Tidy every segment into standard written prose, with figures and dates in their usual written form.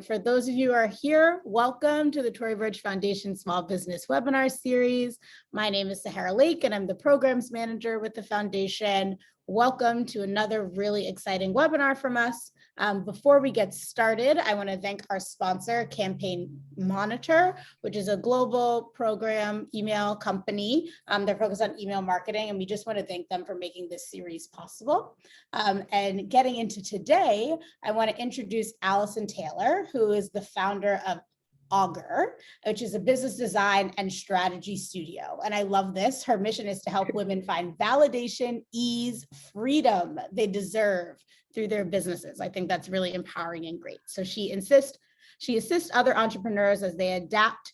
For those of you who are here, welcome to the Tory Burch Foundation Small Business Webinar Series. My name is Sahara Lake and I'm the Programs Manager with the Foundation. Welcome to another really exciting webinar from us. Before we get started, I want to thank our sponsor, Campaign Monitor, which is a global program email company. They're focused on email marketing, and we just want to thank them for making this series possible. And getting into today, I want to introduce Allison Taylor, who is the founder of Augur, which is a business design and strategy studio. And I love this. Her mission is to help women find validation, ease, freedom they deserve through their businesses. I think that's really empowering and great. So she assists other entrepreneurs as they adapt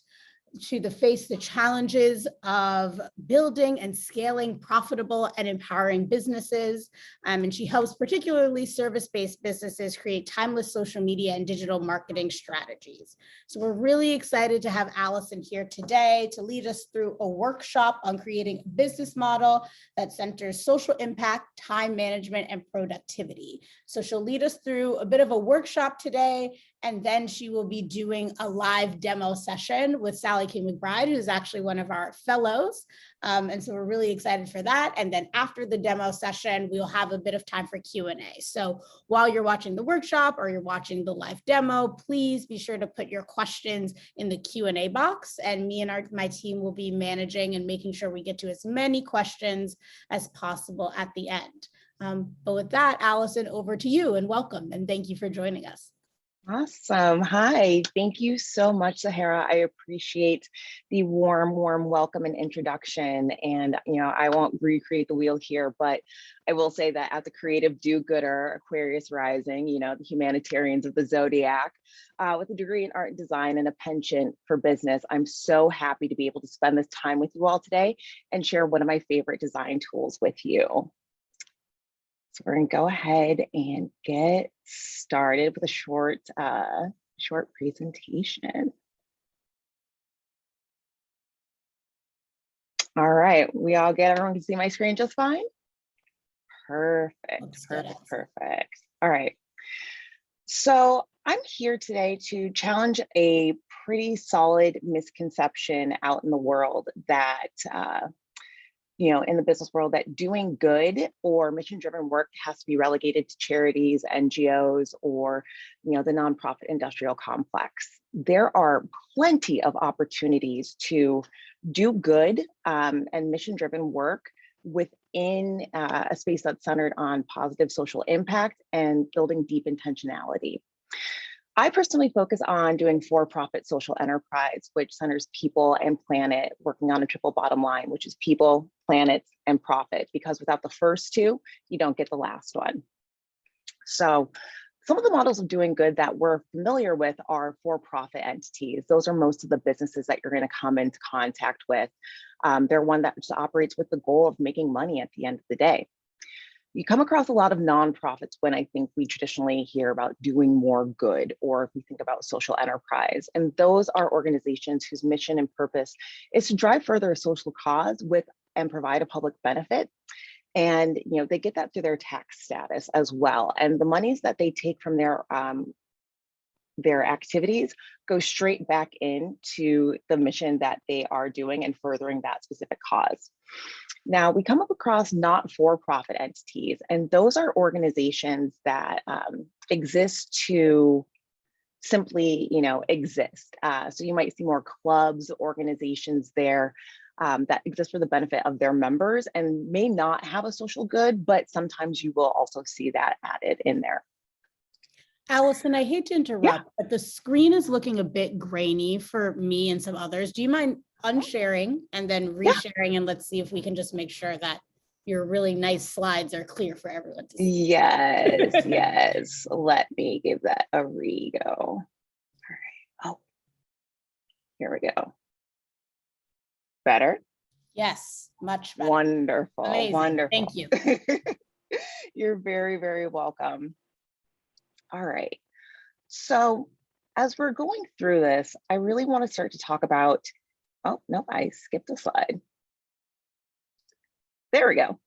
to face the challenges of building and scaling profitable and empowering businesses. And she helps particularly service-based businesses create timeless social media and digital marketing strategies. So we're really excited to have Allison here today to lead us through a workshop on creating a business model that centers social impact, time management, and productivity. So she'll lead us through a bit of a workshop today, and then she will be doing a live demo session with Sally King McBride, who's actually one of our fellows. And so we're really excited for that. And then after the demo session, we'll have a bit of time for Q&A. So while you're watching the workshop or you're watching the live demo, please be sure to put your questions in the Q&A box. And me and my team will be managing and making sure we get to as many questions as possible at the end. But with that, Allison, over to you and welcome. And thank you for joining us. Awesome. Hi. Thank you so much, Sahara. I appreciate the warm welcome and introduction. And, I won't recreate the wheel here, but I will say that as a creative do-gooder, Aquarius rising, the humanitarians of the zodiac, with a degree in art and design and a penchant for business, I'm so happy to be able to spend this time with you all today and share one of my favorite design tools with you. So we're going to go ahead and get started with a short presentation. All right, everyone can see my screen just fine? Perfect. All right. So I'm here today to challenge a pretty solid misconception out in the world that in the business world, that doing good or mission-driven work has to be relegated to charities, NGOs, or the nonprofit industrial complex. There are plenty of opportunities to do good and mission-driven work within a space that's centered on positive social impact and building deep intentionality. I personally focus on doing for-profit social enterprise, which centers people and planet, working on a triple bottom line, which is people, planet, and profit, because without the first two, you don't get the last one. So some of the models of doing good that we're familiar with are for-profit entities. Those are most of the businesses that you're going to come into contact with. They're one that just operates with the goal of making money at the end of the day. You come across a lot of nonprofits when I think we traditionally hear about doing more good, or if we think about social enterprise. And those are organizations whose mission and purpose is to drive further a social cause and provide a public benefit. And they get that through their tax status as well. And the monies that they take from their activities go straight back into the mission that they are doing and furthering that specific cause. Now, we come up across not-for-profit entities, and those are organizations that exist to simply, exist. So you might see more clubs, organizations there that exist for the benefit of their members and may not have a social good, but sometimes you will also see that added in there. Allison, I hate to interrupt, but the screen is looking a bit grainy for me and some others. Do you mind unsharing and then resharing, and let's see if we can just make sure that your really nice slides are clear for everyone to see. Yes. Let me give that a re-go. All right. Oh, here we go. Better? Yes, much better. Wonderful. Amazing. Wonderful. Thank you. You're very welcome. All right. So as we're going through this, I really want to start to talk about, oh, no, I skipped a slide. There we go.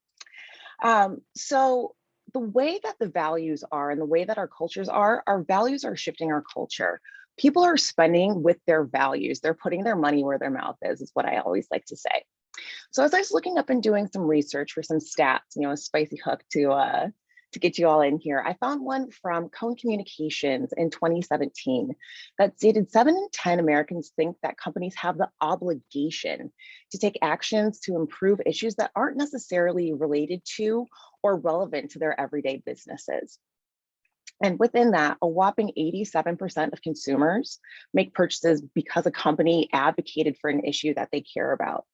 So the way that the values are and the way that our cultures are, our values are shifting our culture. People are spending with their values. They're putting their money where their mouth is what I always like to say. So as I was looking up and doing some research for some stats, a spicy hook to get you all in here, I found one from Cone Communications in 2017 that stated 7 in 10 Americans think that companies have the obligation to take actions to improve issues that aren't necessarily related to or relevant to their everyday businesses. And within that, a whopping 87% of consumers make purchases because a company advocated for an issue that they care about,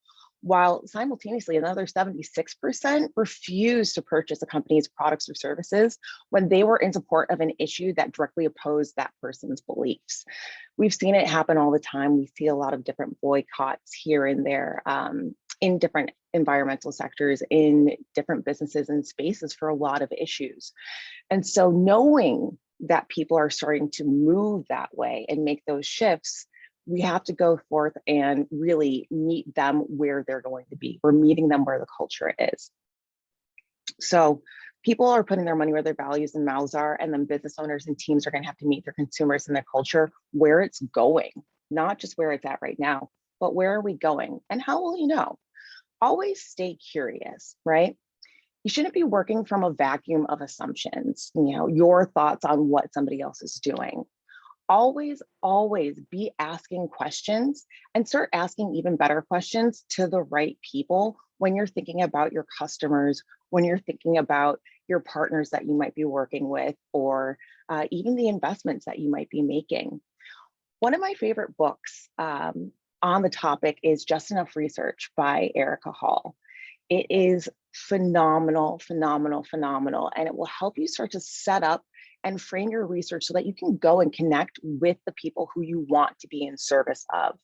while simultaneously another 76% refuse to purchase a company's products or services when they were in support of an issue that directly opposed that person's beliefs. We've seen it happen all the time. We see a lot of different boycotts here and there in different environmental sectors, in different businesses and spaces for a lot of issues. And so knowing that people are starting to move that way and make those shifts, we have to go forth and really meet them where they're going to be. We're meeting them where the culture is. So people are putting their money where their values and mouths are, and then business owners and teams are going to have to meet their consumers and their culture where it's going, not just where it's at right now, but where are we going? And how will you know? Always stay curious, right? You shouldn't be working from a vacuum of assumptions, your thoughts on what somebody else is doing. Always be asking questions, and start asking even better questions to the right people when you're thinking about your customers, when you're thinking about your partners that you might be working with, or even the investments that you might be making. One of my favorite books on the topic is Just Enough Research by Erica Hall. It is phenomenal, and it will help you start to set up and frame your research so that you can go and connect with the people who you want to be in service of.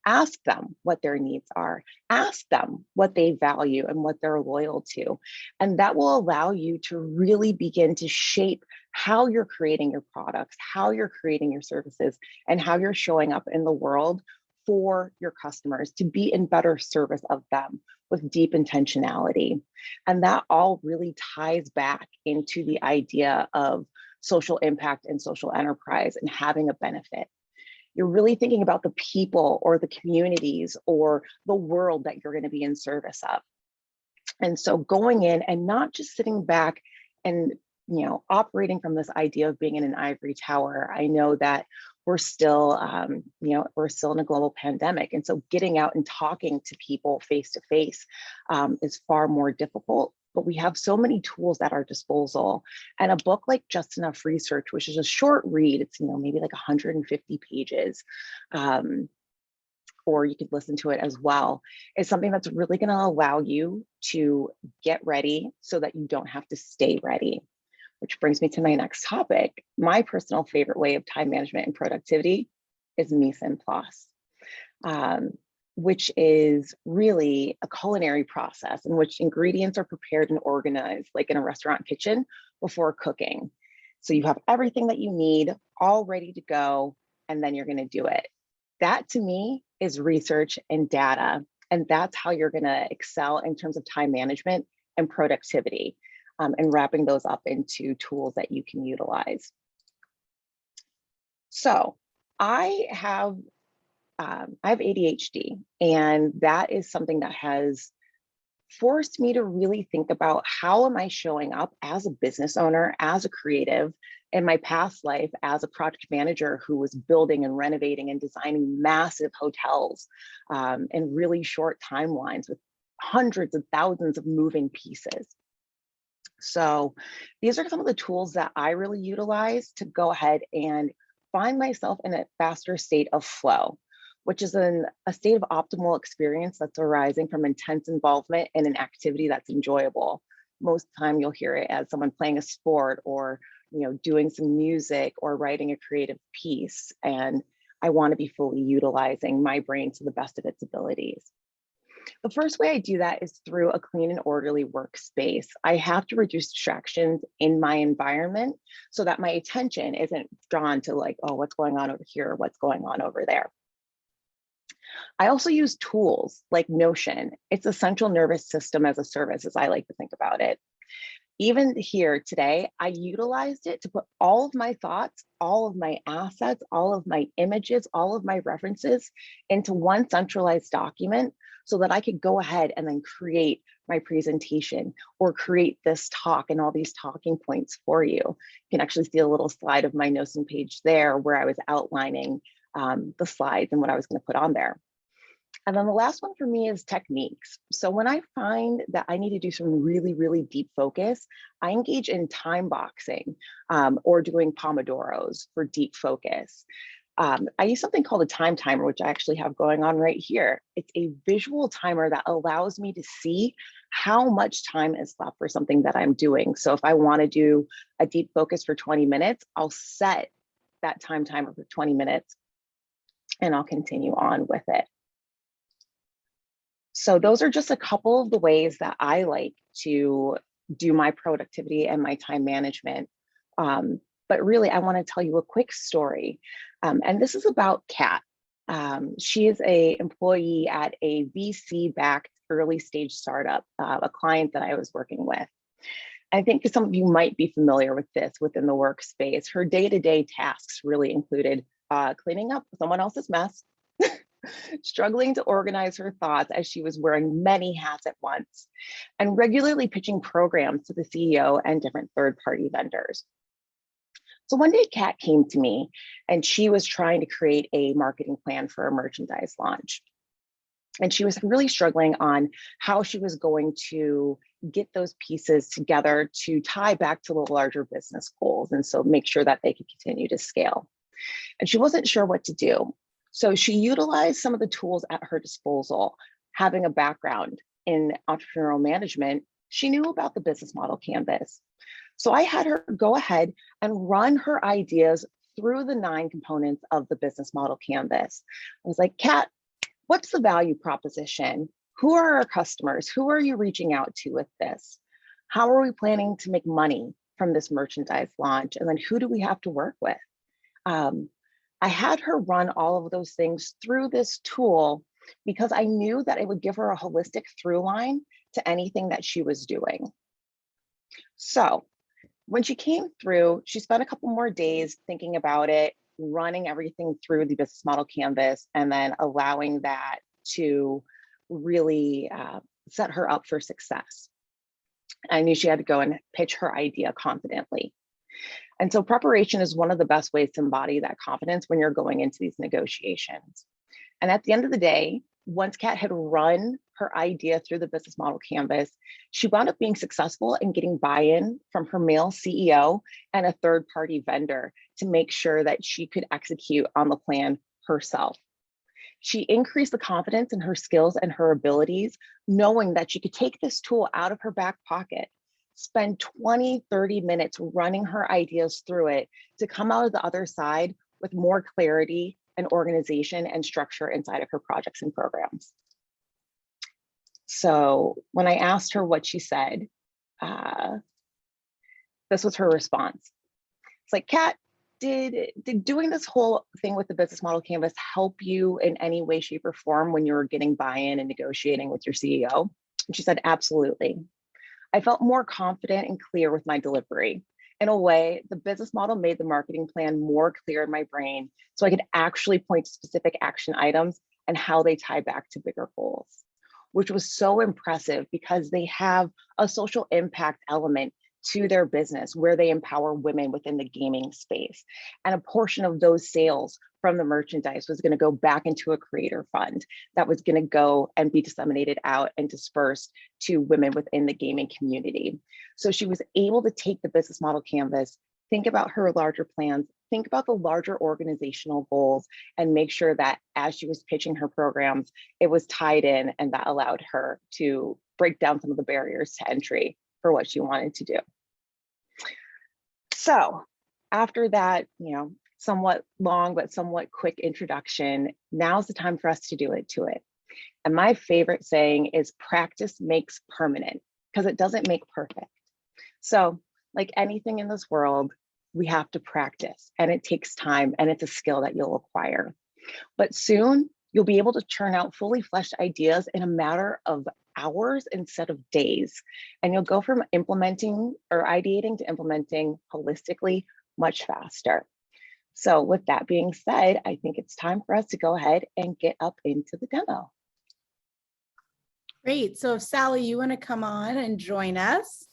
Ask them what their needs are. Ask them what they value and what they're loyal to. And that will allow you to really begin to shape how you're creating your products, how you're creating your services, and how you're showing up in the world for your customers to be in better service of them with deep intentionality. And that all really ties back into the idea of social impact and social enterprise and having a benefit. You're really thinking about the people or the communities or the world that you're going to be in service of. And so going in and not just sitting back and operating from this idea of being in an ivory tower. I know that we're still we're still in a global pandemic, and so getting out and talking to people face to face is far more difficult. But we have so many tools at our disposal, and a book like Just Enough Research, which is a short read, it's maybe like 150 pages, or you could listen to it as well, is something that's really going to allow you to get ready so that you don't have to stay ready. Which brings me to my next topic. My personal favorite way of time management and productivity is mise en place, which is really a culinary process in which ingredients are prepared and organized like in a restaurant kitchen before cooking. So you have everything that you need all ready to go, and then you're going to do it. That to me is research and data, and that's how you're going to excel in terms of time management and productivity. And wrapping those up into tools that you can utilize. So I have ADHD, and that is something that has forced me to really think about how am I showing up as a business owner, as a creative, in my past life as a project manager who was building and renovating and designing massive hotels in really short timelines with hundreds of thousands of moving pieces. So these are some of the tools that I really utilize to go ahead and find myself in a faster state of flow, which is a state of optimal experience that's arising from intense involvement in an activity that's enjoyable. Most of the time you'll hear it as someone playing a sport or doing some music or writing a creative piece. And I want to be fully utilizing my brain to the best of its abilities. The first way I do that is through a clean and orderly workspace. I have to reduce distractions in my environment so that my attention isn't drawn to like, oh, what's going on over here? What's going on over there? I also use tools like Notion. It's a central nervous system as a service, as I like to think about it. Even here today, I utilized it to put all of my thoughts, all of my assets, all of my images, all of my references into one centralized document so that I could go ahead and then create my presentation or create this talk and all these talking points for you. You can actually see a little slide of my notes and page there where I was outlining the slides and what I was going to put on there. And then the last one for me is techniques. So when I find that I need to do some really, really deep focus, I engage in time boxing or doing Pomodoros for deep focus. I use something called a time timer, which I actually have going on right here. It's a visual timer that allows me to see how much time is left for something that I'm doing. So if I want to do a deep focus for 20 minutes, I'll set that time timer for 20 minutes and I'll continue on with it. So those are just a couple of the ways that I like to do my productivity and my time management. But really, I want to tell you a quick story. And this is about Kat. She is an employee at a VC-backed early stage startup, a client that I was working with. I think some of you might be familiar with this within the workspace. Her day-to-day tasks really included cleaning up someone else's mess, struggling to organize her thoughts as she was wearing many hats at once, and regularly pitching programs to the CEO and different third-party vendors. So one day, Kat came to me and she was trying to create a marketing plan for a merchandise launch. And she was really struggling on how she was going to get those pieces together to tie back to the larger business goals. And so make sure that they could continue to scale. And she wasn't sure what to do. So she utilized some of the tools at her disposal. Having a background in entrepreneurial management, she knew about the business model canvas. So I had her go ahead and run her ideas through the 9 components of the business model canvas. I was like, Kat, what's the value proposition? Who are our customers? Who are you reaching out to with this? How are we planning to make money from this merchandise launch? And then who do we have to work with? I had her run all of those things through this tool because I knew that it would give her a holistic through line to anything that she was doing. So when she came through, she spent a couple more days thinking about it, running everything through the business model canvas, and then allowing that to really set her up for success. I knew she had to go and pitch her idea confidently. And so preparation is one of the best ways to embody that confidence when you're going into these negotiations. And at the end of the day, once Kat had run her idea through the business model canvas, she wound up being successful in getting buy-in from her male CEO and a third-party vendor to make sure that she could execute on the plan herself. She increased the confidence in her skills and her abilities, knowing that she could take this tool out of her back pocket, spend 20, 30 minutes running her ideas through it to come out of the other side with more clarity and organization and structure inside of her projects and programs. So when I asked her what she said, this was her response. It's like, Kat, did doing this whole thing with the business model canvas help you in any way, shape, or form when you were getting buy-in and negotiating with your CEO? And she said, absolutely. I felt more confident and clear with my delivery. In a way, the business model made the marketing plan more clear in my brain so I could actually point to specific action items and how they tie back to bigger goals, which was so impressive because they have a social impact element to their business where they empower women within the gaming space. And a portion of those sales from the merchandise was going to go back into a creator fund that was going to go and be disseminated out and dispersed to women within the gaming community. So she was able to take the business model canvas, think about her larger plans, think about the larger organizational goals, and make sure that as she was pitching her programs, it was tied in, and that allowed her to break down some of the barriers to entry for what she wanted to do. So after that, somewhat long but somewhat quick introduction, now's the time for us to do it to it. And my favorite saying is practice makes permanent, because it doesn't make perfect. So like anything in this world, we have to practice, and it takes time, and it's a skill that you'll acquire. But soon you'll be able to churn out fully fleshed ideas in a matter of hours instead of days. And you'll go from implementing or ideating to implementing holistically much faster. So with that being said, I think it's time for us to go ahead and get up into the demo. Great. So if Sally, you want to come on and join us.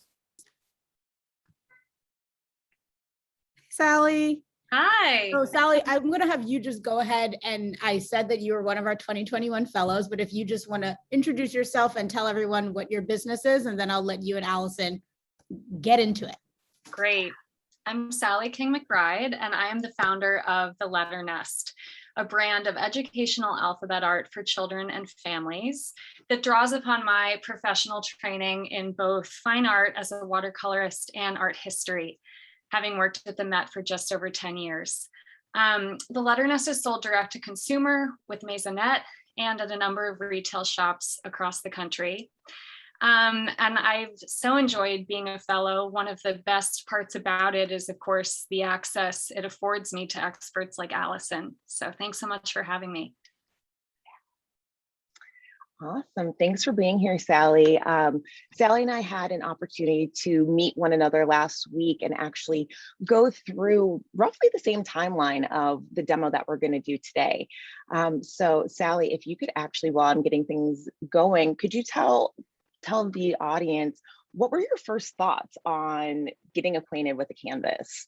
Sally. Hi. So Sally, I'm going to have you just go ahead, and I said that you were one of our 2021 fellows, but if you just want to introduce yourself and tell everyone what your business is, and then I'll let you and Allison get into it. Great. I'm Sally King McBride, and I am the founder of The Letter Nest, a brand of educational alphabet art for children and families that draws upon my professional training in both fine art as a watercolorist and art history, having worked at the Met for just over 10 years. The Letter Nest is sold direct to consumer with Maisonette and at a number of retail shops across the country. And I've so enjoyed being a fellow. One of the best parts about it is, of course, the access it affords me to experts like Allison. So thanks so much for having me. Awesome. Thanks for being here, Sally. Sally and I had an opportunity to meet one another last week and actually go through roughly the same timeline of the demo that we're going to do today. So Sally, if you could actually, while I'm getting things going, could you tell the audience, what were your first thoughts on getting acquainted with the canvas?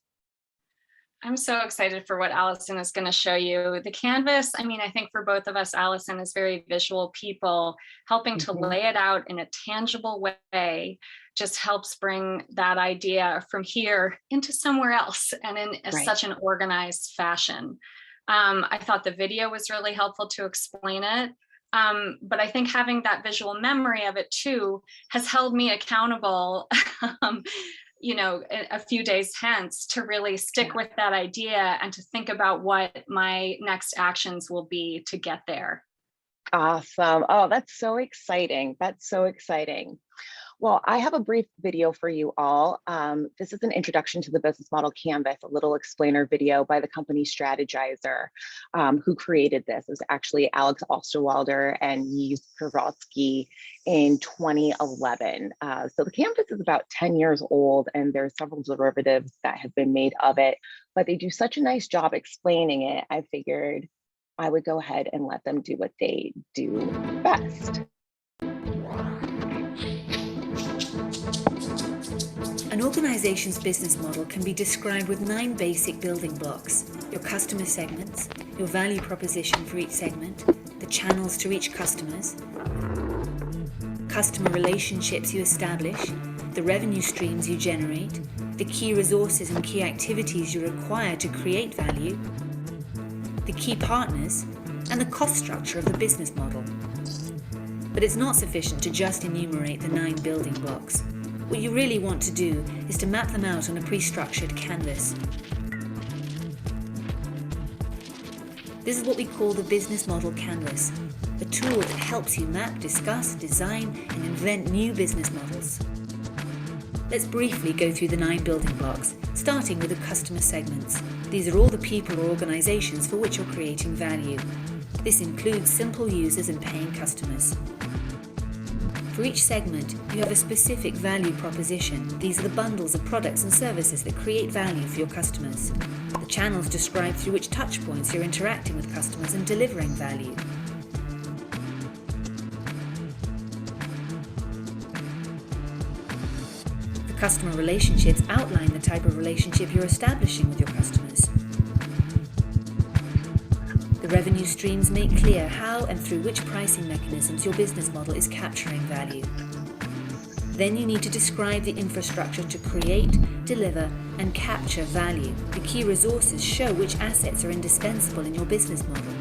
I'm so excited for what Allison is going to show you. The canvas, I mean, I think for both of us, Allison is very visual people. Helping to lay it out in a tangible way just helps bring that idea from here into somewhere else and in such an organized fashion. I thought the video was really helpful to explain it. But I think having that visual memory of it too has held me accountable, a few days hence to really stick with that idea and to think about what my next actions will be to get there. Awesome. Oh, that's so exciting. That's so exciting. Well, I have a brief video for you all. This is an introduction to the business model canvas, a little explainer video by the company Strategizer, who created this. It was actually Alex Osterwalder and Yves Pervotsky in 2011. So the canvas is about 10 years old, and there are several derivatives that have been made of it, but they do such a nice job explaining it. I figured I would go ahead and let them do what they do best. An organization's business model can be described with 9 basic building blocks: your customer segments, your value proposition for each segment, the channels to reach customers, customer relationships you establish, the revenue streams you generate, the key resources and key activities you require to create value, the key partners, and the cost structure of the business model. But it's not sufficient to just enumerate the 9 building blocks. What you really want to do is to map them out on a pre-structured canvas. This is what we call the business model canvas, a tool that helps you map, discuss, design, and invent new business models. Let's briefly go through the 9 building blocks, starting with the customer segments. These are all the people or organizations for which you're creating value. This includes simple users and paying customers. For each segment, you have a specific value proposition. These are the bundles of products and services that create value for your customers. The channels describe through which touchpoints you're interacting with customers and delivering value. The customer relationships outline the type of relationship you're establishing with your customers. The revenue streams make clear how and through which pricing mechanisms your business model is capturing value. Then you need to describe the infrastructure to create, deliver, and capture value. The key resources show which assets are indispensable in your business model.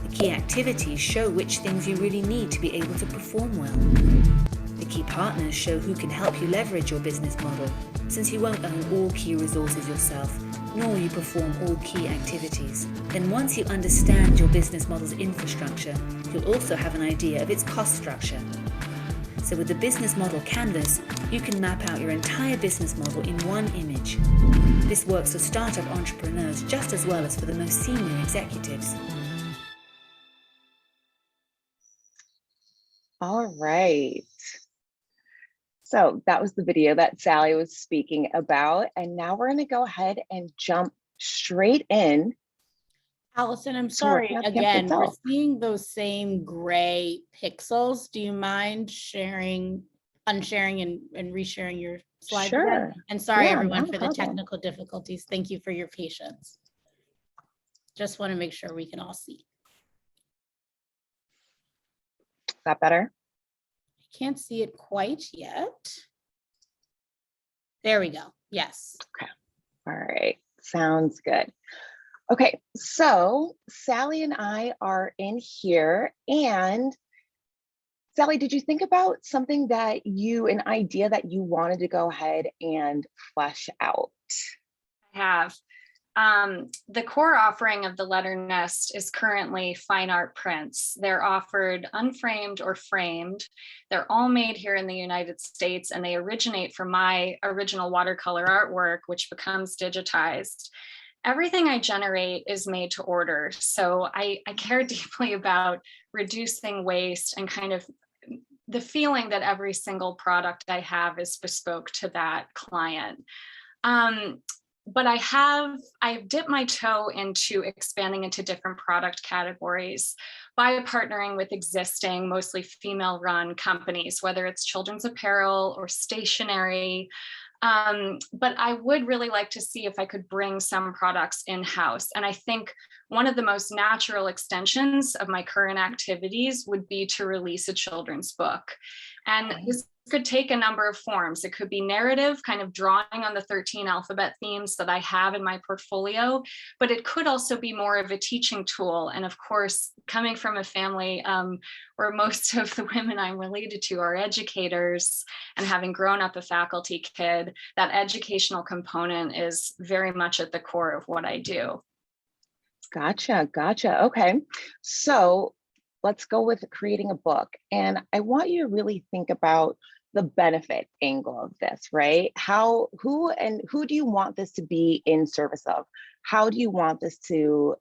The key activities show which things you really need to be able to perform well. The key partners show who can help you leverage your business model, since you won't own all key resources yourself, nor will you perform all key activities. Then once you understand your business model's infrastructure, you'll also have an idea of its cost structure. So with the business model canvas, you can map out your entire business model in one image. This works for startup entrepreneurs just as well as for the most senior executives. All right. So that was the video that Sally was speaking about. And now we're going to go ahead and jump straight in. Allison, I'm to sorry, working on the pamphlet again, we're itself. seeing those same gray pixels. Do you mind sharing, unsharing and resharing your slides again? Sure. And sorry, Yeah, everyone, not a for the problem. technical difficulties. Thank you for your patience. Just want to make sure we can all see. Is that better? I can't see it quite yet. There we go. Yes. Okay. All right. Sounds good. Okay. So Sally and I are in here. And Sally, did you think about something that an idea that you wanted to go ahead and flesh out? I have. The core offering of the Letter Nest is currently fine art prints. They're offered unframed or framed. They're all made here in the United States, and they originate from my original watercolor artwork, which becomes digitized. Everything I generate is made to order. So I care deeply about reducing waste and kind of the feeling that every single product I have is bespoke to that client. But I've dipped my toe into expanding into different product categories by partnering with existing, mostly female-run companies, whether it's children's apparel or stationery. But I would really like to see if I could bring some products in-house. And I think one of the most natural extensions of my current activities would be to release a children's book. And this could take a number of forms. It could be narrative, kind of drawing on the 13 alphabet themes that I have in my portfolio, but it could also be more of a teaching tool. And of course, coming from a family where most of the women I'm related to are educators, and having grown up a faculty kid, that educational component is very much at the core of what I do. Gotcha. Okay. So let's go with creating a book. And I want you to really think about the benefit angle of this, right? Who do you want this to be in service of? How do you want this to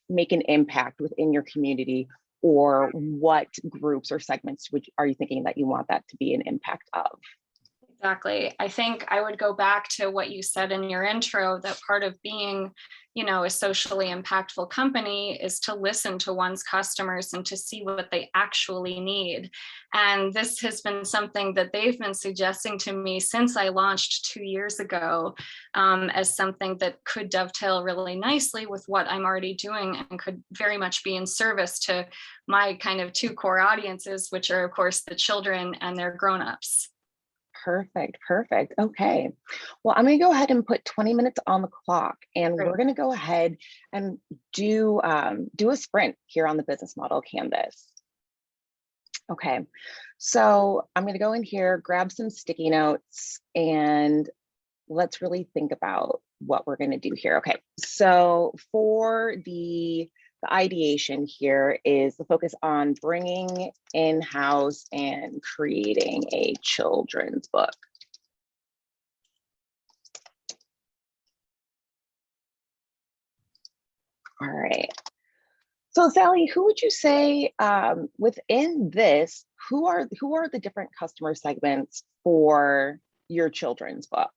make an impact within your community, or what groups or segments are you thinking that you want that to be an impact of? Exactly. I think I would go back to what you said in your intro, that part of being, a socially impactful company is to listen to one's customers and to see what they actually need. And this has been something that they've been suggesting to me since I launched 2 years ago, as something that could dovetail really nicely with what I'm already doing and could very much be in service to my kind of two core audiences, which are, of course, the children and their grown-ups. Perfect. Okay. Well, I'm going to go ahead and put 20 minutes on the clock, and Great. we're going to go ahead and do a sprint here on the business model canvas. Okay. So I'm going to go in here, grab some sticky notes, and let's really think about what we're going to do here. Okay. So for the ideation here is the focus on bringing in-house and creating a children's book. All right. So Sally, who would you say within this, who are the different customer segments for your children's book?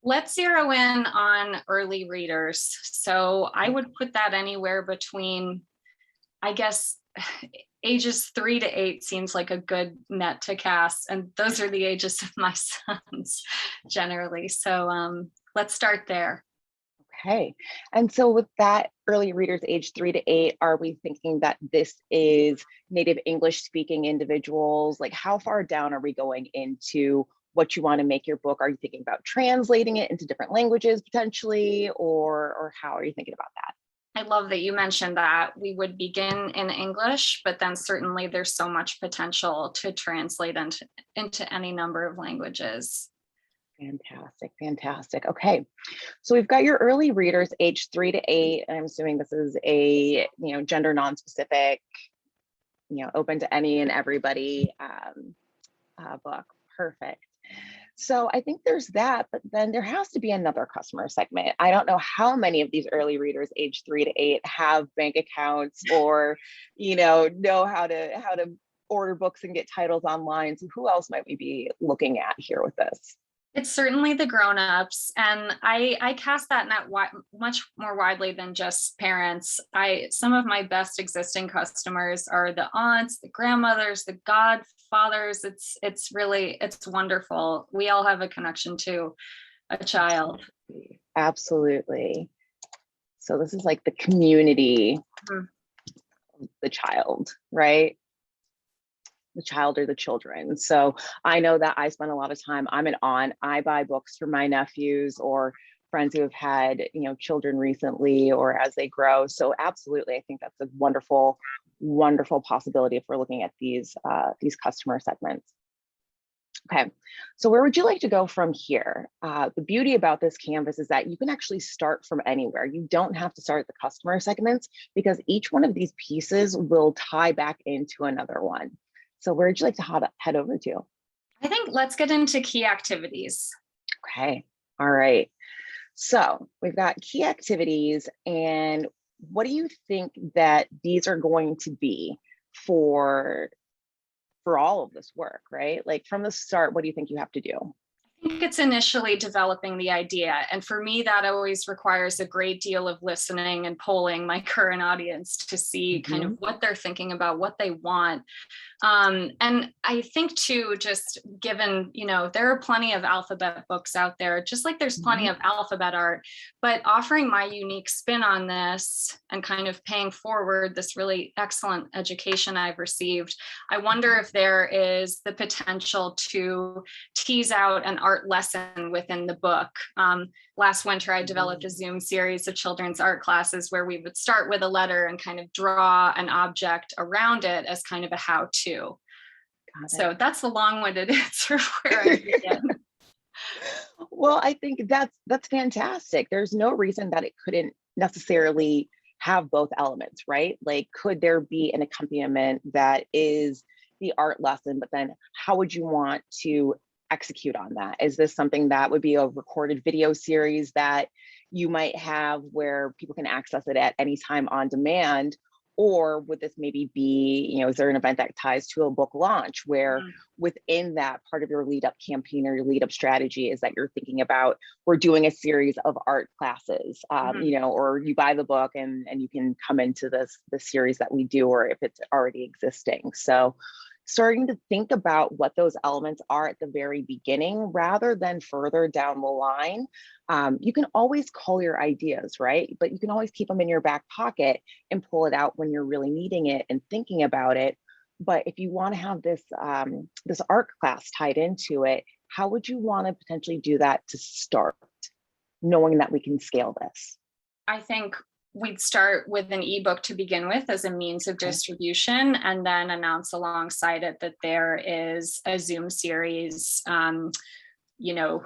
Let's zero in on early readers. So I would put that anywhere between, I guess, ages 3 to 8 seems like a good net to cast. And those are the ages of my sons generally. So let's start there. Okay. And so with that early readers age 3 to 8, are we thinking that this is native English speaking individuals? Like, how far down are we going into what you want to make your book? Are you thinking about translating it into different languages potentially, or how are you thinking about that? I love that you mentioned that. We would begin in English, but then certainly there's so much potential to translate into any number of languages. Fantastic. Okay. So we've got your early readers age 3 to 8. I'm assuming this is a, gender non-specific, open to any and everybody book. Perfect. So I think there's that, but then there has to be another customer segment. I don't know how many of these early readers age 3 to 8 have bank accounts or, know how to order books and get titles online. So who else might we be looking at here with this? It's certainly the grownups, and I cast that net much more widely than just parents. Some of my best existing customers are the aunts, the grandmothers, the godfathers. It's wonderful. We all have a connection to a child. Absolutely. So this is like the community, Mhm. the child, right? The child or the children. So I know that I spend a lot of time, I'm an aunt, I buy books for my nephews or friends who have had, children recently or as they grow. So absolutely, I think that's a wonderful, wonderful possibility if we're looking at these customer segments. Okay, so where would you like to go from here? The beauty about this canvas is that you can actually start from anywhere. You don't have to start at the customer segments because each one of these pieces will tie back into another one. So where would you like to head over to? I think let's get into key activities. Okay, all right. So we've got key activities, and what do you think that these are going to be for all of this work, right? Like from the start, what do you think you have to do? I think it's initially developing the idea. And for me, that always requires a great deal of listening and polling my current audience to see kind of what they're thinking about, what they want. And I think too, just given, there are plenty of alphabet books out there, just like there's plenty of alphabet art, but offering my unique spin on this and kind of paying forward this really excellent education I've received, I wonder if there is the potential to tease out an art lesson within the book. Last winter, I developed a Zoom series of children's art classes where we would start with a letter and kind of draw an object around it as kind of a how-to. So that's the long-winded answer where I begin. Well, I think that's fantastic. There's no reason that it couldn't necessarily have both elements, right? Like, could there be an accompaniment that is the art lesson, but then how would you want to execute on that? Is this something that would be a recorded video series that you might have where people can access it at any time on demand? Or would this maybe be, is there an event that ties to a book launch where within that part of your lead up campaign or your lead up strategy is that you're thinking about, we're doing a series of art classes, or you buy the book and you can come into the series that we do, or if it's already existing. So starting to think about what those elements are at the very beginning rather than further down the line. You can always cull your ideas, right? But you can always keep them in your back pocket and pull it out when you're really needing it and thinking about it. But if you want to have this art class tied into it, how would you want to potentially do that to start, knowing that we can scale this? I think we'd start with an ebook to begin with as a means of distribution, and then announce alongside it that there is a Zoom series,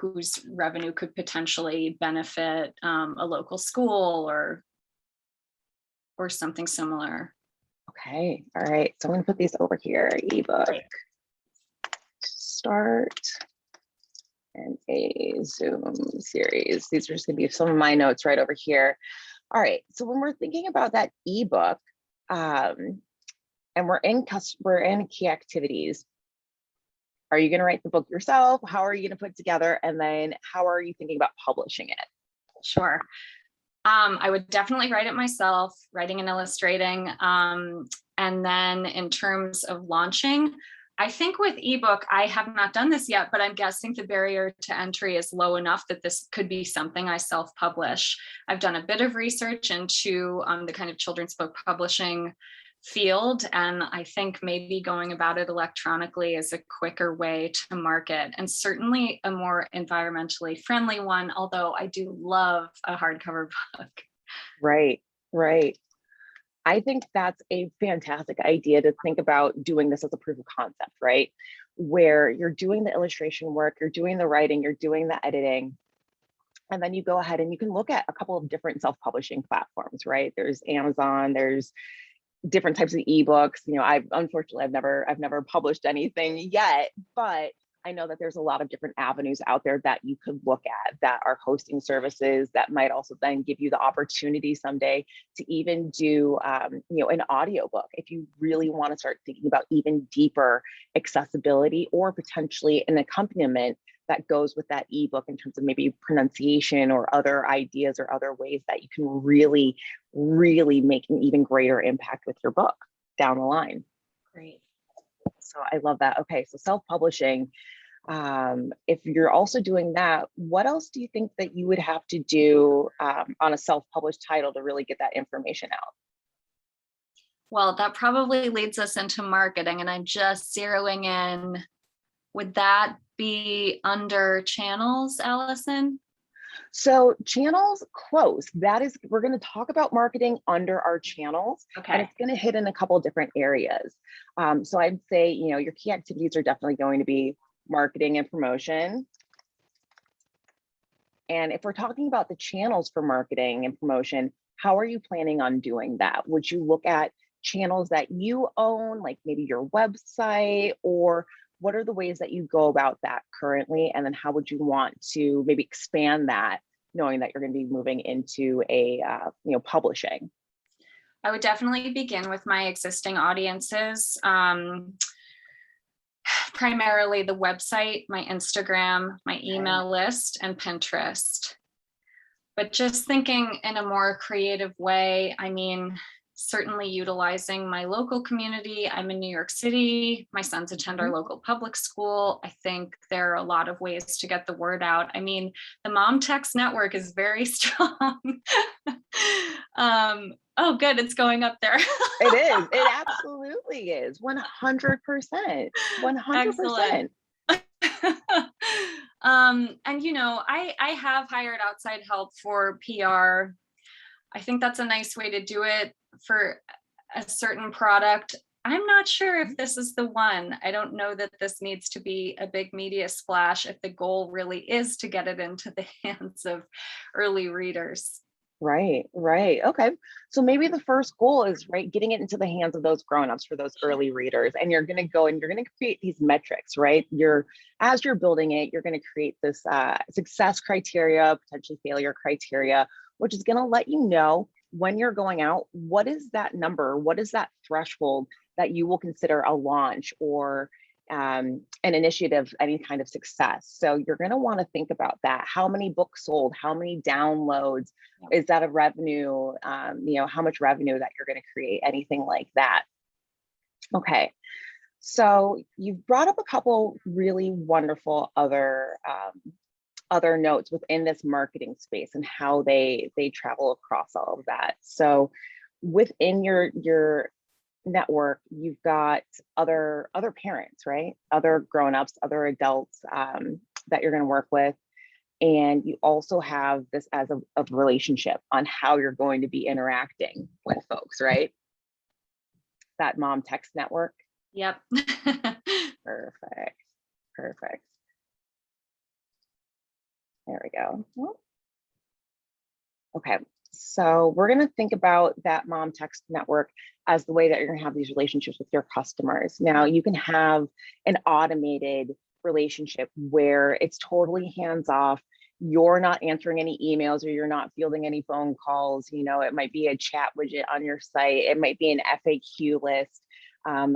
whose revenue could potentially benefit a local school or something similar. Okay, all right. So I'm going to put these over here. Ebook, start, and a Zoom series. These are just going to be some of my notes right over here. All right, so when we're thinking about that ebook, and we're in key activities, are you going to write the book yourself? How are you going to put it together? And then how are you thinking about publishing it? Sure. I would definitely write it myself, writing and illustrating. And then in terms of launching, I think with ebook, I have not done this yet, but I'm guessing the barrier to entry is low enough that this could be something I self-publish. I've done a bit of research into the kind of children's book publishing field, and I think maybe going about it electronically is a quicker way to market, and certainly a more environmentally friendly one, although I do love a hardcover book. Right. I think that's a fantastic idea to think about doing this as a proof of concept, right? Where you're doing the illustration work, you're doing the writing, you're doing the editing, and then you go ahead and you can look at a couple of different self-publishing platforms, right? There's Amazon, there's different types of ebooks. I've never published anything yet, but I know that there's a lot of different avenues out there that you could look at that are hosting services that might also then give you the opportunity someday to even do, an audiobook if you really want to start thinking about even deeper accessibility or potentially an accompaniment that goes with that ebook in terms of maybe pronunciation or other ideas or other ways that you can really, really make an even greater impact with your book down the line. Great. So I love that. Okay, so self-publishing. If you're also doing that, what else do you think that you would have to do on a self-published title to really get that information out? Well, that probably leads us into marketing, and I'm just zeroing in. Would that be under channels, Allison? So channels, close. That is, we're going to talk about marketing under our channels, and Okay. it's going to hit in a couple different areas. So I'd say, your key activities are definitely going to be marketing and promotion. And if we're talking about the channels for marketing and promotion, how are you planning on doing that? Would you look at channels that you own, like maybe your website, or what are the ways that you go about that currently? And then how would you want to maybe expand that, knowing that you're going to be moving into a, publishing? I would definitely begin with my existing audiences. Primarily the website, my Instagram, my email list, and Pinterest. But just thinking in a more creative way, I mean, certainly utilizing my local community. I'm in New York City. My sons attend our local public school. I think there are a lot of ways to get the word out. I mean, the Mom Text Network is very strong. Oh, good. It's going up there. It is. It absolutely is. 100%. 100%. And I have hired outside help for PR. I think that's a nice way to do it for a certain product. I'm not sure if this is the one. I don't know that this needs to be a big media splash if the goal really is to get it into the hands of early readers. Right. Okay. So maybe the first goal is getting it into the hands of those grownups for those early readers. And you're going to go and you're going to create these metrics, right? As you're building it, you're going to create this success criteria, potentially failure criteria, which is going to let you know when you're going out, what is that number? What is that threshold that you will consider a launch or an initiative, any kind of success? So you're going to want to think about that. How many books sold? How many downloads? Is that a revenue? How much revenue that you're going to create? Anything like that. Okay. So you've brought up a couple really wonderful other notes within this marketing space and how they travel across all of that. So within your network, you've got other parents, right? Other grownups, other adults that you're going to work with. And you also have this as a relationship on how you're going to be interacting with folks, right? That Mom Text Network. Yep. Perfect. There we go. Okay, so we're going to think about that Mom Text Network as the way that you're going to have these relationships with your customers. Now, you can have an automated relationship where it's totally hands-off. You're not answering any emails or you're not fielding any phone calls. It might be a chat widget on your site. It might be an FAQ list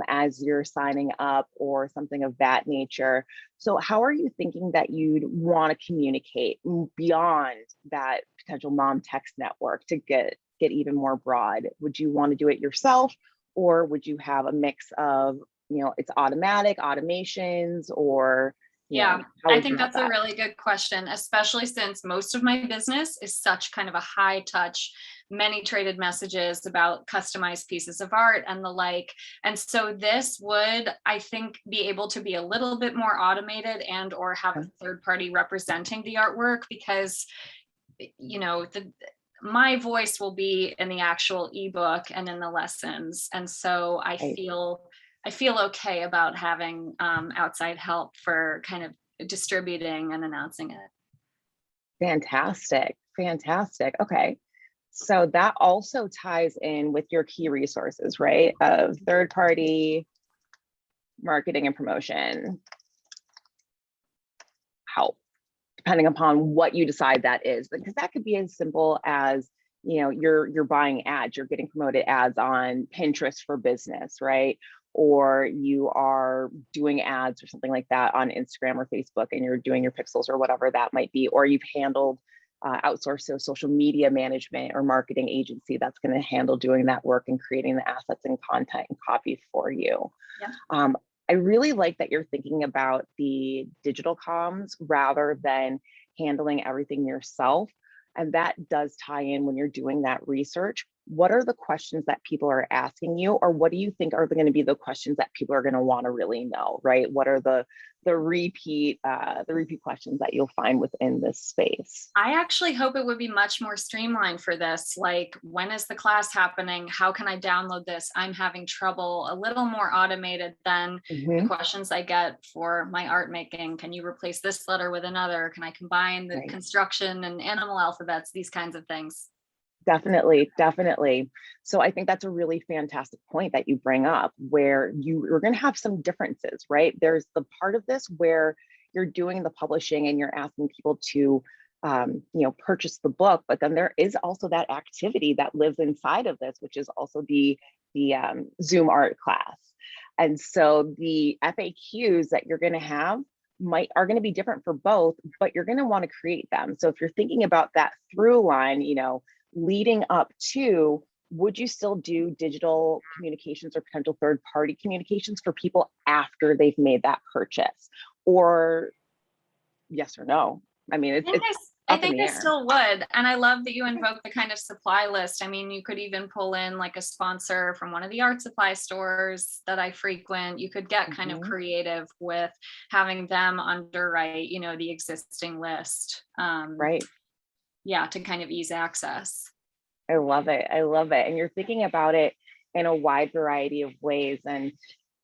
as you're signing up or something of that nature. So how are you thinking that you'd want to communicate beyond that potential Mom Text Network to get even more broad? Would you want to do it yourself, or would you have a mix of, it's automatic automations, or yeah, I think that's a really good question, especially since most of my business is such kind of a high touch, many traded messages about customized pieces of art and the like. And so this would, I think, be able to be a little bit more automated and or have a third party representing the artwork, because, my voice will be in the actual ebook and in the lessons. And so I feel okay about having outside help for kind of distributing and announcing it. Fantastic. Okay. So that also ties in with your key resources, right? Of third-party marketing and promotion. depending upon what you decide that is, because that could be as simple as, you know, you're buying ads, you're getting promoted ads on Pinterest for business, right? Or you are doing ads or something like that on Instagram or Facebook, and you're doing your pixels or whatever that might be, or you've handled outsourced social media management or marketing agency that's going to handle doing that work and creating the assets and content and copy for you. Yeah. I really like that you're thinking about the digital comms rather than handling everything yourself. And that does tie in when you're doing that research. What are the questions that people are asking you, or what do you think are going to be the questions that people are going to want to really know, right? What are the repeat questions that you'll find within this space? I actually hope it would be much more streamlined for this. Like, when is the class happening? How can I download this? I'm having trouble. A little more automated than the questions I get for my art making. Can you replace this letter with another? Can I combine the construction and animal alphabets? These kinds of things. Definitely, definitely. So I think that's a really fantastic point that you bring up, where you're going to have some differences, right? There's the part of this where you're doing the publishing and you're asking people to, purchase the book, but then there is also that activity that lives inside of this, which is also the Zoom art class. And so the FAQs that you're going to have are going to be different for both, but you're going to want to create them. So if you're thinking about that through line, leading up to, would you still do digital communications or potential third-party communications for people after they've made that purchase? Or yes or no? I mean, I think I still would. And I love that you invoke the kind of supply list. I mean, you could even pull in like a sponsor from one of the art supply stores that I frequent. You could get kind of creative with having them underwrite, the existing list. Right. Yeah, to kind of ease access. I love it. I love it. And you're thinking about it in a wide variety of ways. And,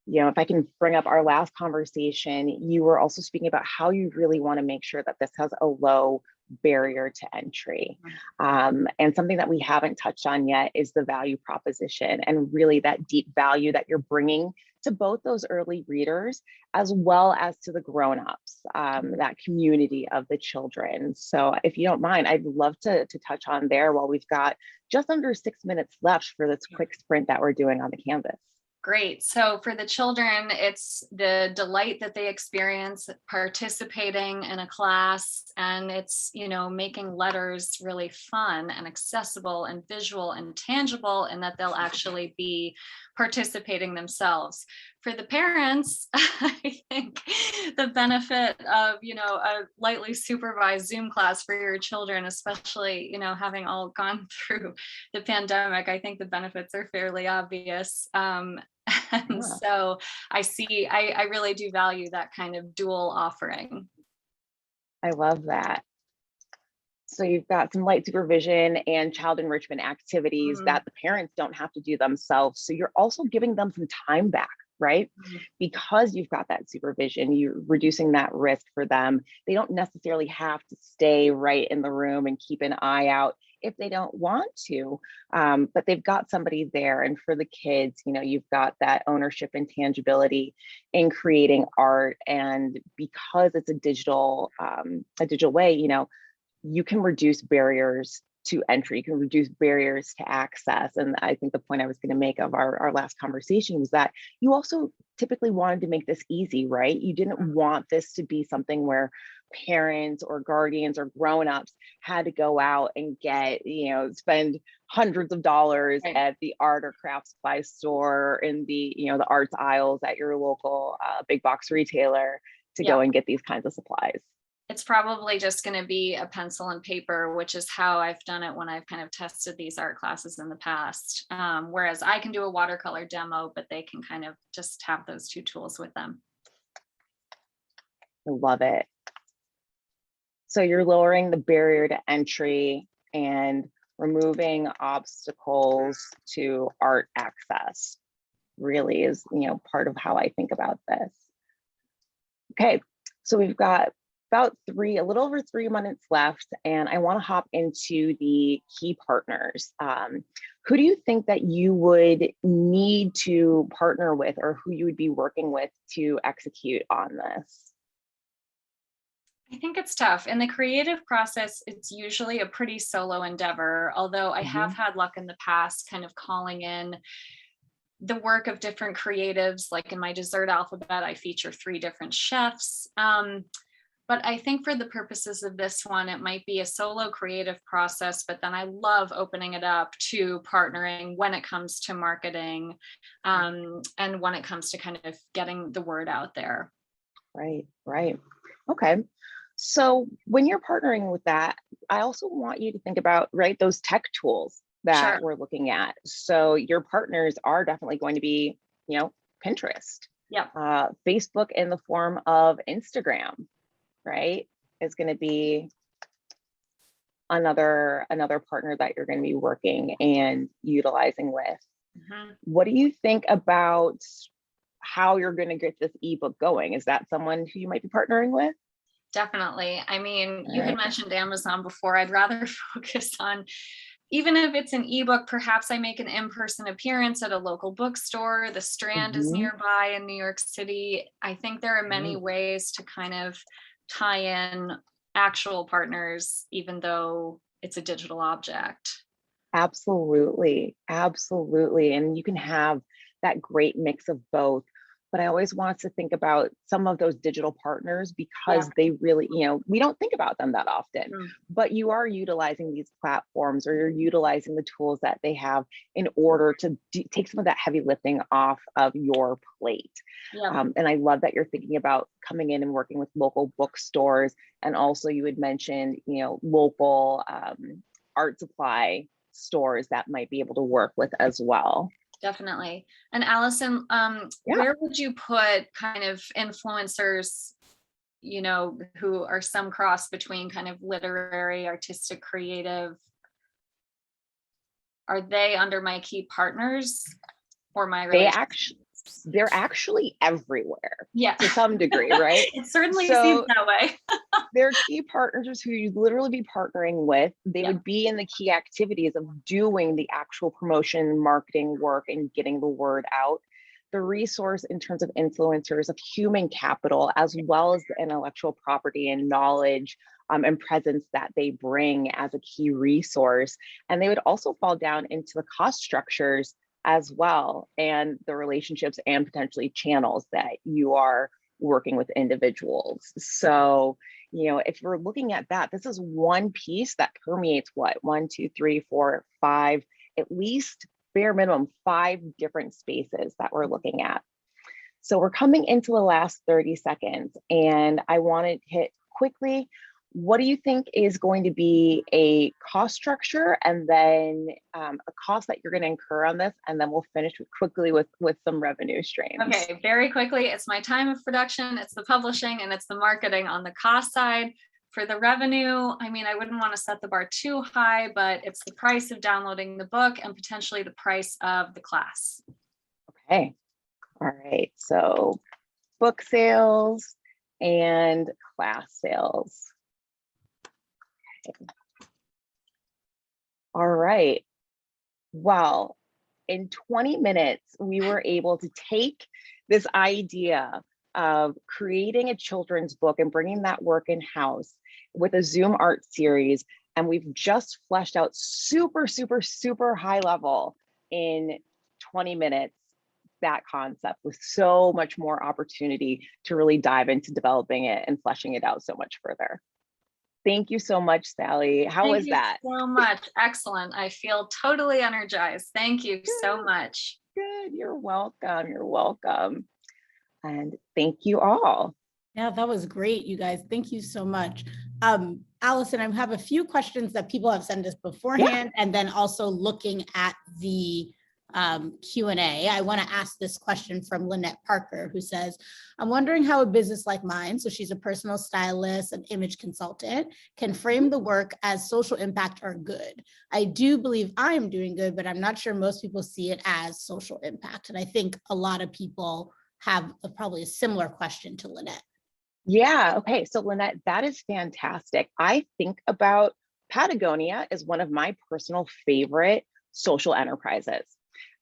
if I can bring up our last conversation, you were also speaking about how you really want to make sure that this has a low barrier to entry. And something that we haven't touched on yet is the value proposition, and really that deep value that you're bringing to both those early readers as well as to the grown-ups, that community of the children. So if you don't mind, I'd love to touch on there while we've got just under 6 minutes left for this quick sprint that we're doing on the canvas. Great. So for the children, it's the delight that they experience participating in a class, and it's, making letters really fun and accessible and visual and tangible, and that they'll actually be participating themselves. For the parents, I think the benefit of, a lightly supervised Zoom class for your children, especially, having all gone through the pandemic, I think the benefits are fairly obvious. So I really do value that kind of dual offering. I love that. So you've got some light supervision and child enrichment activities that the parents don't have to do themselves. So you're also giving them some time back, right? Because you've got that supervision, you're reducing that risk for them. They don't necessarily have to stay right in the room and keep an eye out if they don't want to, but they've got somebody there. And for the kids, you've got that ownership and tangibility in creating art. And because it's a digital way, you can reduce barriers to entry, you can reduce barriers to access. And I think the point I was going to make of our last conversation was that you also typically wanted to make this easy, right? You didn't want this to be something where parents or guardians or grown-ups had to go out and get, spend hundreds of dollars at the art or craft supply store, in the, the arts aisles at your local big box retailer to go and get these kinds of supplies. It's probably just going to be a pencil and paper, which is how I've done it when I've kind of tested these art classes in the past. Whereas I can do a watercolor demo, but they can kind of just have those two tools with them. I love it. So you're lowering the barrier to entry and removing obstacles to art access, really is, part of how I think about this. Okay, so we've got about a little over 3 minutes left, and I want to hop into the key partners. Who do you think that you would need to partner with, or who you would be working with to execute on this? I think it's tough. In the creative process, it's usually a pretty solo endeavor, although I have had luck in the past kind of calling in the work of different creatives. Like in my dessert alphabet, I feature 3 different chefs. But I think for the purposes of this one, it might be a solo creative process, but then I love opening it up to partnering when it comes to marketing, and when it comes to kind of getting the word out there. Right, right. Okay. So when you're partnering with that, I also want you to think about, right, those tech tools that Sure. we're looking at. So your partners are definitely going to be, Pinterest, Yep. Facebook in the form of Instagram, right? Is going to be another partner that you're going to be working and utilizing with. What do you think about how you're going to get this ebook going? Is that someone who you might be partnering with? Definitely. I mean, you had mentioned Amazon before. I'd rather focus on, even if it's an ebook, perhaps I make an in-person appearance at a local bookstore. The Strand is nearby in New York City. I think there are many ways to kind of tie in actual partners, even though it's a digital object. Absolutely. Absolutely. And you can have that great mix of both. But I always want us to think about some of those digital partners because they really, we don't think about them that often, but you are utilizing these platforms or you're utilizing the tools that they have in order to take some of that heavy lifting off of your plate. And I love that you're thinking about coming in and working with local bookstores. And also you had mentioned, local art supply stores that might be able to work with as well. Definitely. And Allison, where would you put kind of influencers, who are some cross between kind of literary, artistic, creative? Are they under my key partners or my They're actually everywhere. Yeah. To some degree, right? It certainly seems that way. They're key partners who you'd literally be partnering with. They would be in the key activities of doing the actual promotion, marketing work, and getting the word out. The resource in terms of influencers, of human capital, as well as the intellectual property and knowledge and presence that they bring as a key resource. And they would also fall down into the cost structures as well, and the relationships and potentially channels that you are working with individuals. So, if you're looking at that, this is one piece that permeates 1, 2, 3, 4, 5, at least bare minimum 5 different spaces that we're looking at. So we're coming into the last 30 seconds and I want to hit quickly, what do you think is going to be a cost structure and then a cost that you're going to incur on this? And then we'll finish quickly with some revenue streams. Okay, very quickly. It's my time of production, it's the publishing, and it's the marketing on the cost side. For the revenue, I mean, I wouldn't want to set the bar too high, but it's the price of downloading the book and potentially the price of the class. Okay. All right. So book sales and class sales. Okay. All right. Well, in 20 minutes, we were able to take this idea of creating a children's book and bringing that work in-house with a Zoom art series. And we've just fleshed out super, super, super high level in 20 minutes, that concept with so much more opportunity to really dive into developing it and fleshing it out so much further. Thank you so much, Sally. How was that? Thank you so much. Excellent. I feel totally energized. Thank you so much. Good. You're welcome. You're welcome. And thank you all. Yeah, that was great, you guys. Thank you so much. Allison, I have a few questions that people have sent us beforehand, and then also looking at the Q&A. I want to ask this question from Lynette Parker, who says, I'm wondering how a business like mine, so she's a personal stylist and image consultant, can frame the work as social impact or good. I do believe I am doing good, but I'm not sure most people see it as social impact. And I think a lot of people have probably a similar question to Lynette. Yeah. Okay. So Lynette, that is fantastic. I think about Patagonia as one of my personal favorite social enterprises.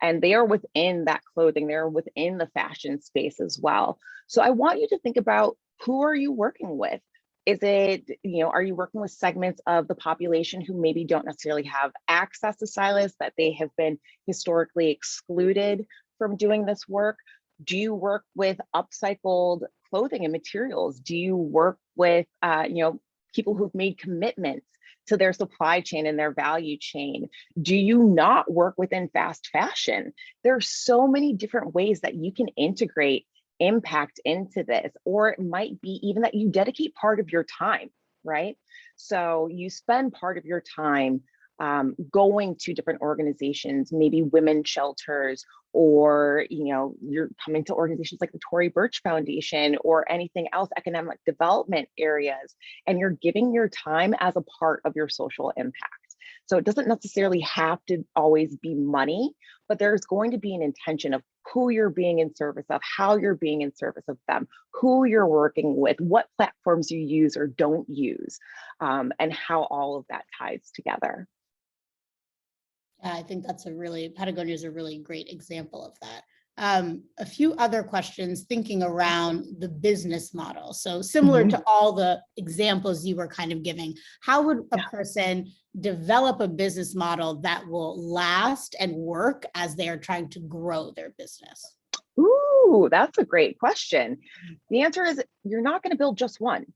And they are within that clothing, they're within the fashion space as well. So I want you to think about, who are you working with? Is it, are you working with segments of the population who maybe don't necessarily have access to stylists, that they have been historically excluded from doing this work? Do you work with upcycled clothing and materials? Do you work with, people who've made commitments to their supply chain and their value chain? Do you not work within fast fashion? There are so many different ways that you can integrate impact into this, or it might be even that you dedicate part of your time, right? So you spend part of your time going to different organizations, maybe women's shelters, or you're coming to organizations like the Tory Burch Foundation or anything else, economic development areas, and you're giving your time as a part of your social impact. So it doesn't necessarily have to always be money, but there's going to be an intention of who you're being in service of, how you're being in service of them, who you're working with, what platforms you use or don't use, and how all of that ties together. Yeah, I think Patagonia is a really great example of that. A few other questions thinking around the business model. So similar to all the examples you were kind of giving, how would a person develop a business model that will last and work as they are trying to grow their business? Ooh, that's a great question. The answer is you're not going to build just one.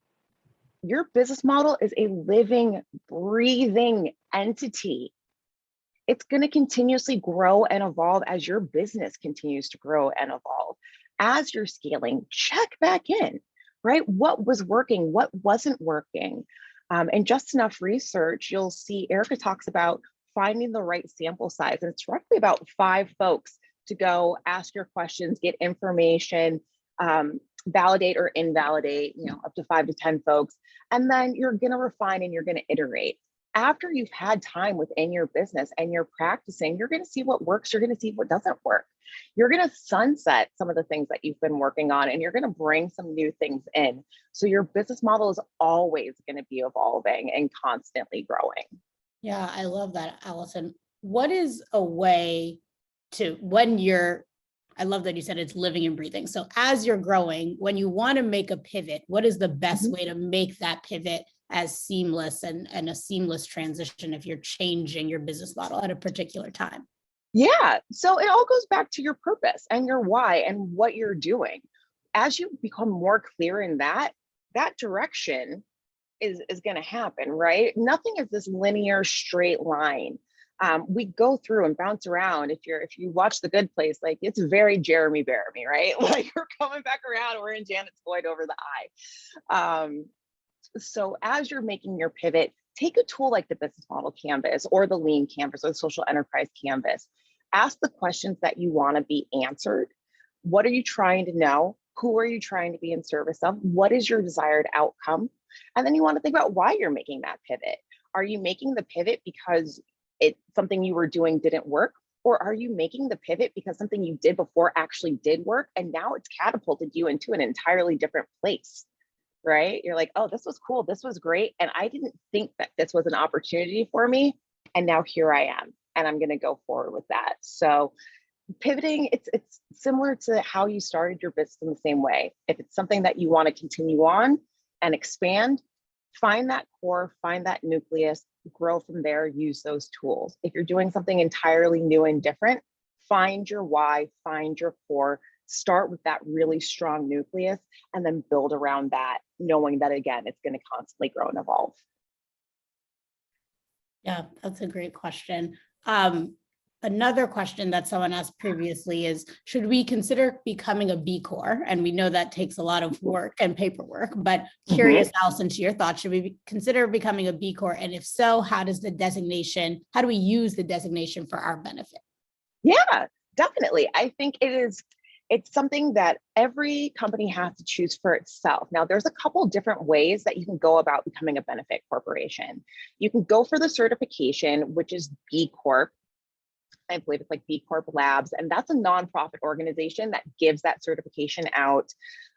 Your business model is a living, breathing entity. It's going to continuously grow and evolve as your business continues to grow and evolve. As you're scaling, check back in, right? What was working? What wasn't working? And just enough research, you'll see Erica talks about finding the right sample size. And it's roughly about 5 folks to go ask your questions, get information, validate or invalidate, up to 5 to 10 folks. And then you're going to refine and you're going to iterate. After you've had time within your business and you're practicing, you're going to see what works. You're going to see what doesn't work. You're going to sunset some of the things that you've been working on, and you're going to bring some new things in. So your business model is always going to be evolving and constantly growing. Yeah, I love that, Allison. What is a way to, I love that you said it's living and breathing. So as you're growing, when you want to make a pivot, what is the best way to make that pivot as seamless and a seamless transition if you're changing your business model at a particular time? Yeah, so it all goes back to your purpose and your why and what you're doing. As you become more clear in that direction is going to happen, right? Nothing is this linear straight line. We go through and bounce around. If you watch The Good Place, like it's very Jeremy Bearimy, right? Like we're coming back around, we're in Janet's Floyd over the eye. So as you're making your pivot, take a tool like the business model canvas or the lean canvas or the social enterprise canvas. Ask the questions that you want to be answered. What are you trying to know? Who are you trying to be in service of? What is your desired outcome? And then you want to think about why you're making that pivot. Are you making the pivot because something you were doing didn't work? Or are you making the pivot because something you did before actually did work and now it's catapulted you into an entirely different place? Right? You're like, oh, this was cool. This was great. And I didn't think that this was an opportunity for me. And now here I am, and I'm going to go forward with that. So pivoting, it's similar to how you started your business in the same way. If it's something that you want to continue on and expand, find that core, find that nucleus, grow from there, use those tools. If you're doing something entirely new and different, find your why, find your core, start with that really strong nucleus, and then build around that, knowing that, again, it's going to constantly grow and evolve. Yeah, that's a great question. Another question that someone asked previously is, should we consider becoming a B Corp? And we know that takes a lot of work and paperwork, but curious, Allison, to your thoughts, should we consider becoming a B Corp? And if so, how do we use the designation for our benefit? Yeah, definitely. I think it's something that every company has to choose for itself. Now, there's a couple different ways that you can go about becoming a benefit corporation. You can go for the certification, which is B Corp. I believe it's like B Corp Labs, and that's a nonprofit organization that gives that certification out.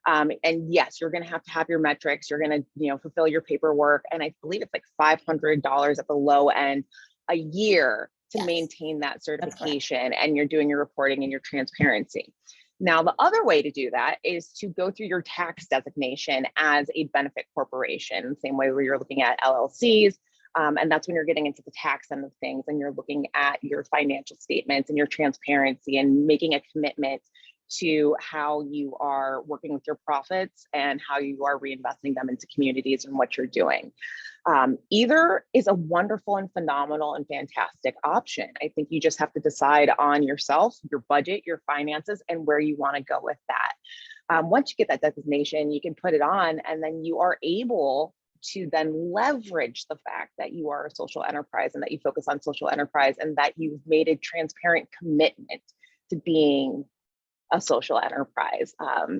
And yes, you're going to have your metrics. You're going to, fulfill your paperwork, and I believe it's like $500 at the low end a year to maintain that certification. And you're doing your reporting and your transparency. Now, the other way to do that is to go through your tax designation as a benefit corporation, the same way where you're looking at LLCs. And that's when you're getting into the tax end of things and you're looking at your financial statements and your transparency and making a commitment to how you are working with your profits and how you are reinvesting them into communities and what you're doing. Either is a wonderful and phenomenal and fantastic option. I think you just have to decide on yourself, your budget, your finances, and where you want to go with that. Once you get that designation, you can put it on, and then you are able to then leverage the fact that you are a social enterprise and that you focus on social enterprise and that you've made a transparent commitment to being a social enterprise.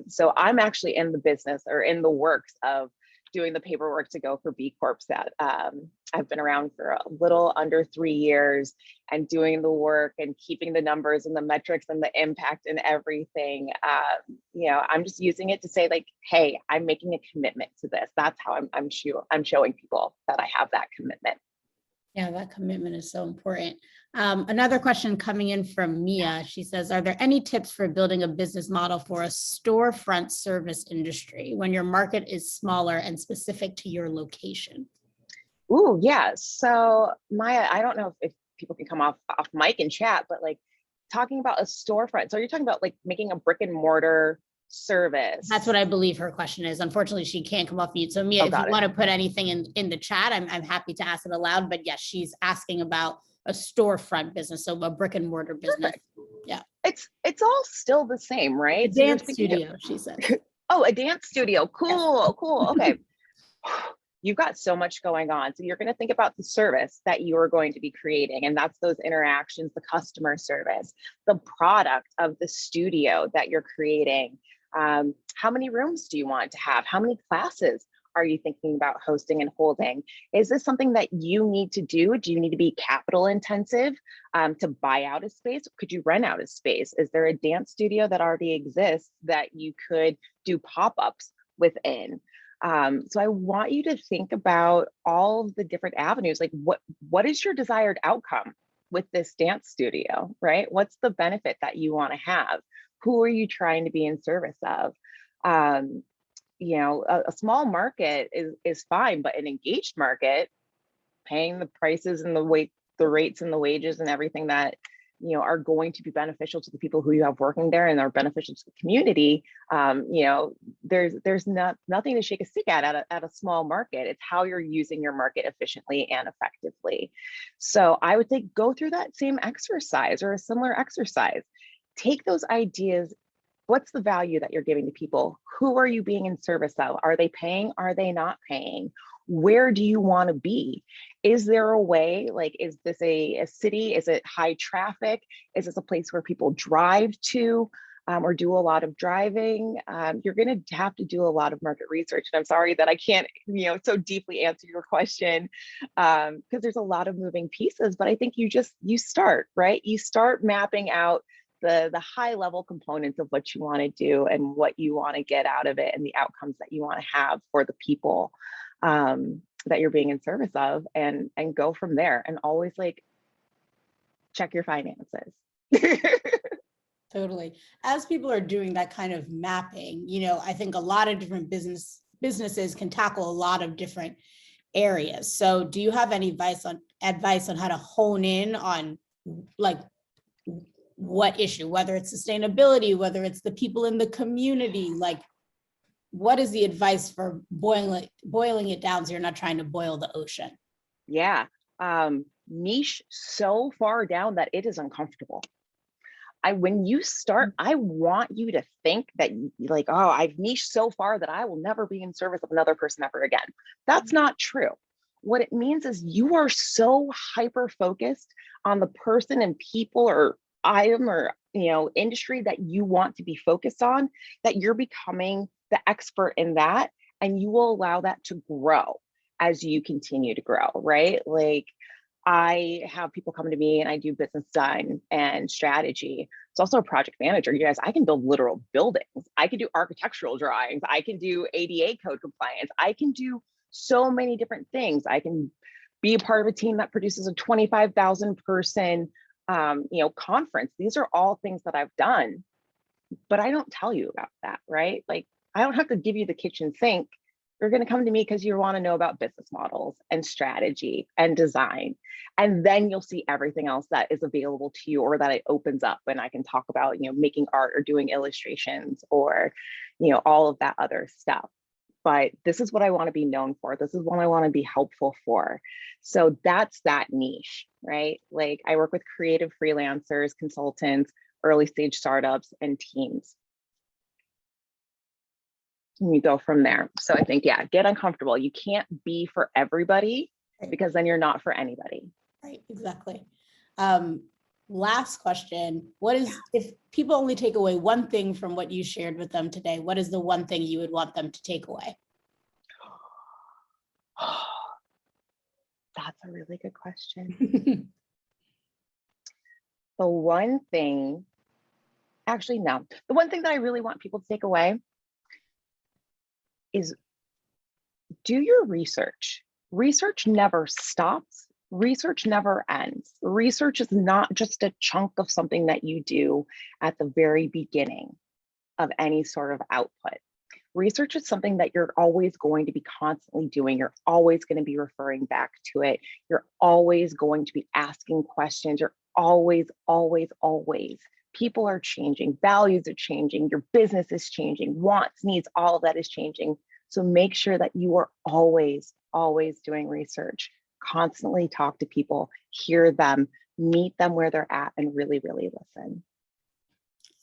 So I'm actually in the business or in the works of doing the paperwork to go for B Corps. That I've been around for a little under 3 years and doing the work and keeping the numbers and the metrics and the impact and everything. I'm just using it to say like, hey, I'm making a commitment to this. That's how I'm showing people that I have that commitment. Yeah, that commitment is so important. Another question coming in from Mia. She says, are there any tips for building a business model for a storefront service industry when your market is smaller and specific to your location? Ooh, yeah. So Maya, I don't know if people can come off mic and chat, but like talking about a storefront. So you're talking about like making a brick and mortar service. That's what I believe her question is. Unfortunately, she can't come off mute. So Mia, if you want to put anything in the chat, I'm happy to ask it aloud. But yes, she's asking about a storefront business, so a brick and mortar business. Perfect. Yeah, it's all still the same, right? A dance studio, she said. Oh, a dance studio. Cool, yes. Cool. Okay. You've got so much going on. So you're going to think about the service that you are going to be creating. And that's those interactions, the customer service, the product of the studio that you're creating. How many rooms do you want to have? How many classes are you thinking about hosting and holding? Is this something that you need to do? Do you need to be capital intensive to buy out a space? Could you rent out a space? Is there a dance studio that already exists that you could do pop-ups within? So I want you to think about all of the different avenues. Like what is your desired outcome with this dance studio, right? What's the benefit that you want to have? Who are you trying to be in service of? A small market is fine, but an engaged market, paying the prices and the rates and the wages and everything that are going to be beneficial to the people who you have working there and are beneficial to the community. There's nothing to shake a stick at a small market. It's how you're using your market efficiently and effectively. So I would say go through that same exercise or a similar exercise. Take those ideas. What's the value that you're giving to people? Who are you being in service of? Are they paying? Are they not paying? Where do you want to be? Is there a way, like, is this a city? Is it high traffic? Is this a place where people drive to or do a lot of driving? You're going to have to do a lot of market research. And I'm sorry that I can't, so deeply answer your question because there's a lot of moving pieces, but I think you start, right? You start mapping out the high level components of what you want to do and what you want to get out of it and the outcomes that you want to have for the people that you're being in service of, and go from there, and always like check your finances. Totally. As people are doing that kind of mapping, I think a lot of different businesses can tackle a lot of different areas. So do you have any advice on how to hone in on like what issue, whether it's sustainability, whether it's the people in the community, like what is the advice for boiling it down so you're not trying to boil the ocean? Yeah. Niche so far down that it is uncomfortable. When you start, I want you to think that like, oh, I've niched so far that I will never be in service of another person ever again. That's not true. What it means is you are so hyper focused on the person and people or item or industry that you want to be focused on, that you're becoming the expert in that, and you will allow that to grow as you continue to grow, right? Like I have people come to me and I do business design and strategy. It's also a project manager. You guys, I can build literal buildings. I can do architectural drawings. I can do ADA code compliance. I can do so many different things. I can be a part of a team that produces a 25,000 person conference. These are all things that I've done. but I don't tell you about that, right? Like, I don't have to give you the kitchen sink. You're going to come to me because you want to know about business models and strategy and design. And then you'll see everything else that is available to you, or that it opens up and I can talk about, making art or doing illustrations or, all of that other stuff. But this is what I want to be known for. This is what I want to be helpful for. So that's that niche, right? Like, I work with creative freelancers, consultants, early stage startups, and teams. And you go from there. So I think, yeah, get uncomfortable. You can't be for everybody, because then you're not for anybody. Right, exactly. Last question. If people only take away one thing from what you shared with them today, what is the one thing you would want them to take away? That's a really good question. The one thing that I really want people to take away is do your research. Research never stops. Research never ends. Research is not just a chunk of something that you do at the very beginning of any sort of output. Research is something that you're always going to be constantly doing. You're always going to be referring back to it. You're always going to be asking questions. You're always. People are changing, values are changing, your business is changing, wants, needs, all of that is changing. So make sure that you are always doing research. Constantly talk to people, hear them, meet them where they're at, and really, really listen.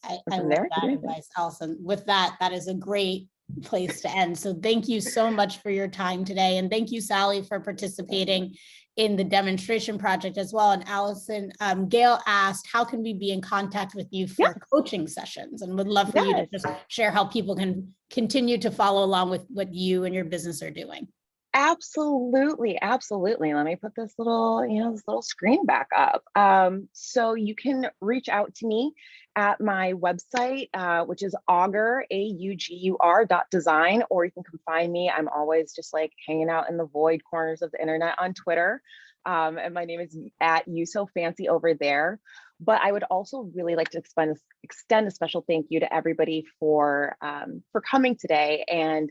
I love that advice, Allison. With that is a great place to end. So thank you so much for your time today. And thank you, Sally, for participating in the demonstration project as well. And Allison, Gail asked, how can we be in contact with you for coaching sessions? And would love for you to just share how people can continue to follow along with what you and your business are doing. Absolutely. Let me put this little screen back up. So you can reach out to me at my website, which is augur, augur.design, or you can come find me. I'm always just like hanging out in the void corners of the internet on Twitter. And my name is at @yousofancy over there. But I would also really like to extend a special thank you to everybody for coming today. And